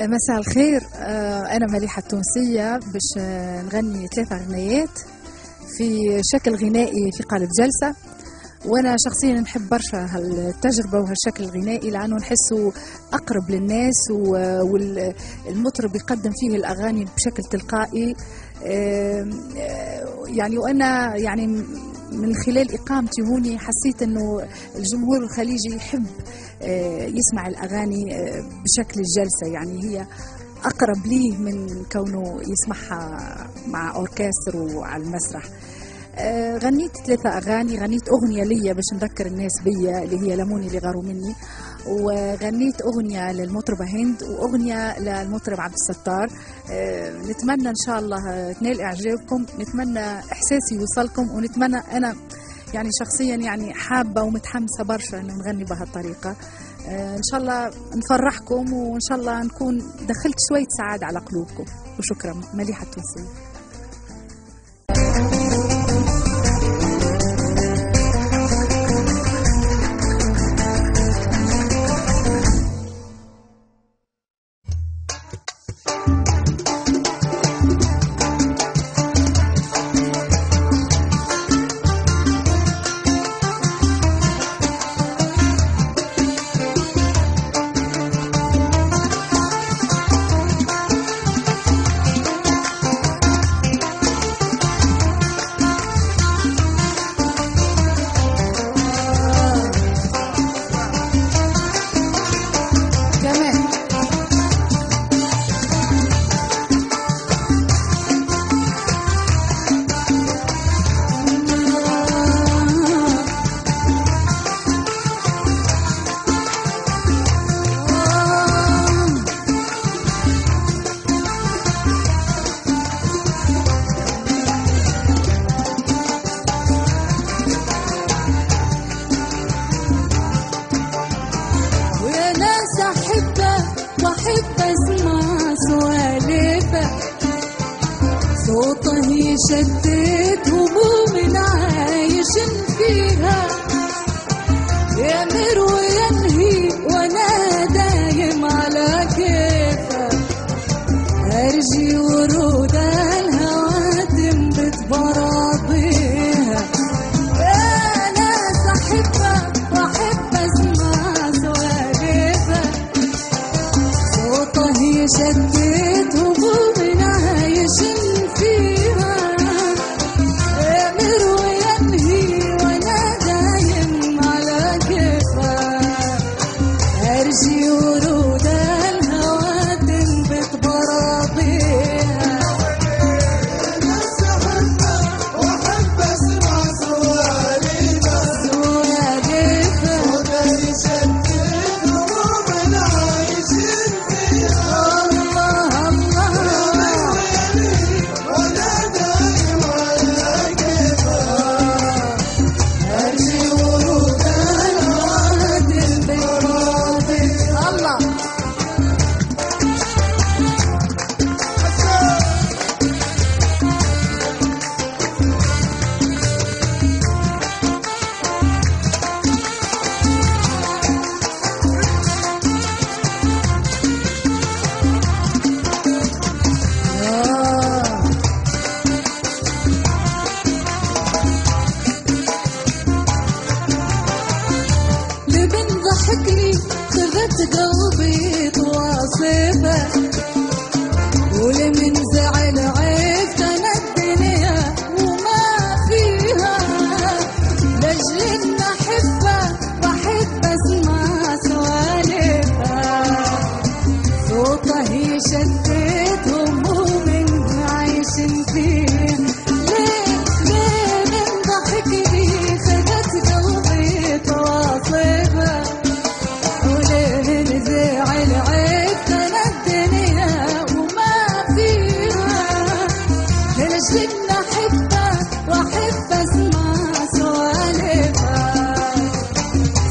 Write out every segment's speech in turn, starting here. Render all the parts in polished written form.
مساء الخير. أنا مليحة التونسية باش نغني 3 أغنيات في شكل غنائي في قالب جلسة. وأنا شخصيا نحب برشا هالتجربة وهالشكل الغنائي لأنه نحسه أقرب للناس، والمطرب يقدم فيه الأغاني بشكل تلقائي. يعني وأنا يعني من خلال إقامتي هوني حسيت أنه الجمهور الخليجي يحب يسمع الأغاني بشكل الجلسة، يعني هي أقرب ليه من كونه يسمعها مع أوركستر وعلى المسرح. غنيت 3 أغاني. غنيت أغنية ليا باش نذكر الناس بيا اللي هي لموني اللي غاروا مني، وغنيت أغنية للمطربة هند، وأغنية للمطرب عبد الستار. نتمنى إن شاء الله تنال إعجابكم، نتمنى إحساسي يوصلكم، ونتمنى أنا يعني شخصيا يعني حابة ومتحمسة برشا إنه نغني بهالطريقة. إن شاء الله نفرحكم، وإن شاء الله نكون دخلت شوية سعادة على قلوبكم. وشكرا. مليحة التونسية. شتت هموم عايش فيها، يامر وينهي وانا دايم على كيفك، ارجي ورود الهوى تنبت براضيها. انا احبك واحب اسمع سوالفك، صوته يشتت هموم عايش فيها، ورود الهوى تنبت براضيها. ناس احبك واحب اسمع سوالفك، صوتك يشتت هموم عايشين فيها. الله الله وانا دايم على كيفك، ارجي ورود الهوى تنبت براضيها. الله لبن ضحكني خذت قلبي تواصفه، ولمن زعل عرفت انا الدنيا وما فيها، لاجل ان احبه واحب اسمع سوالفه، صوته يشتت هموم عايش فيها. ليه من ضحكني خذت قلبي تواصفه، ولمن زعل عرفت انا الدنيا وما فيها، لاجل ان احبه واحب اسمع سوالفه،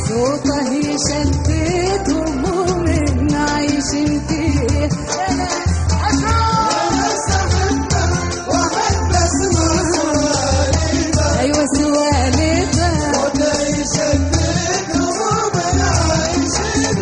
صوته يشتت هموم عايش فيها. ايوه سوالفه، صوته يشتت هموم عايش فيها.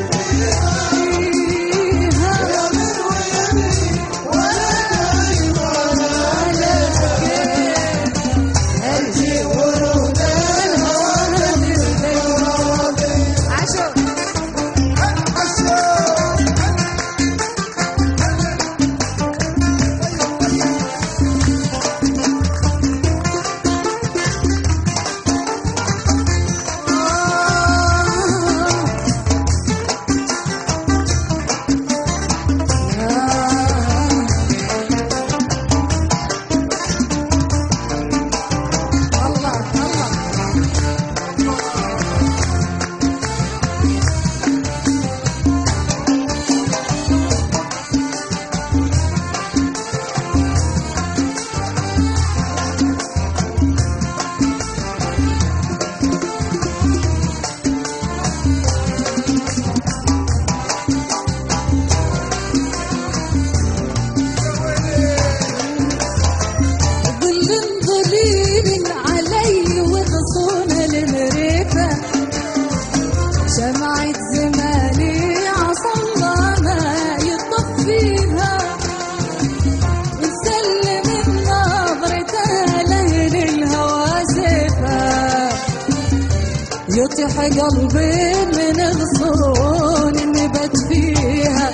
يتيح قلبي من غصون النبت فيها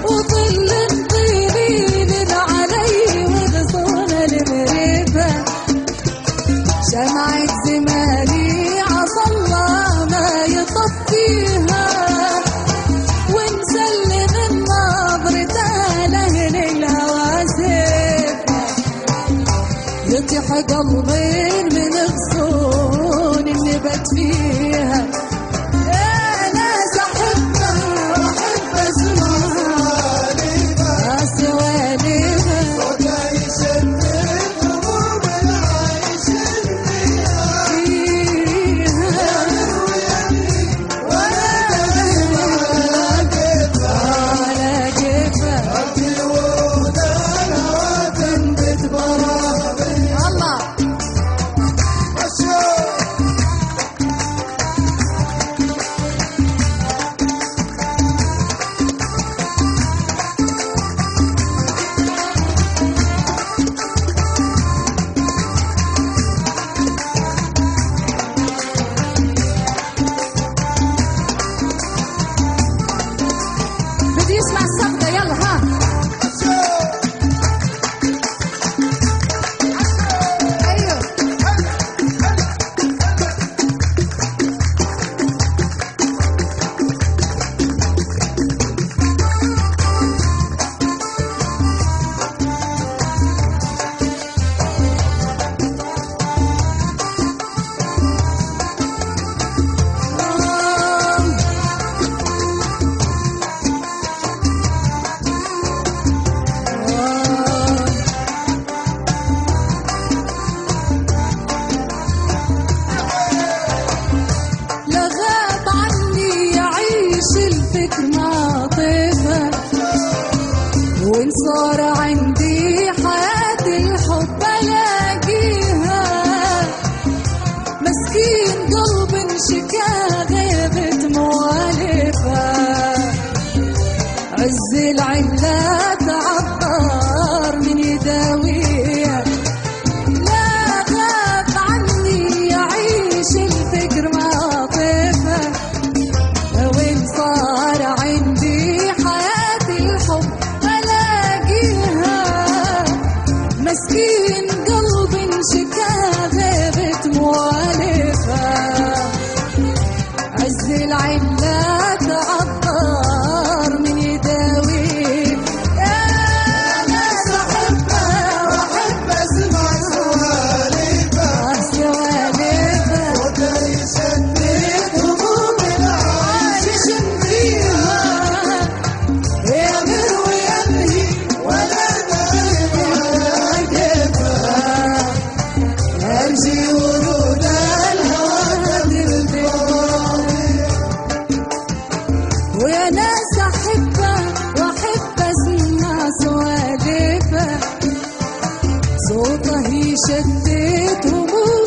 وظل طويل علي وغصون المريبة شمعة زمالي عصى الله ما يطفيها ونسلم النظرة لأهل الهواسف يتيح قلبي من غصون النبت فيها اسمع الصفقة يلا ها ايوه وإن صار عندي حياة الحب ألاقيها مسكين قلب انشكى غيبة موالفة عز العلة تعطر من يداويها لا غاب عني يعيش الفكر معطفة وإن صار عندي حياة الحب مسكين قلب انشكى غيبة موالفة عز العلة تعطر من يداوي يا ناس أحبها وأحب أسمع سوالفها وده يسدد هموم العايش فيها يامر وينهي ولا أرجي ورود الهوى ويا ناس أحبها وأحب أسمع سوالفها صوته يشتت هموم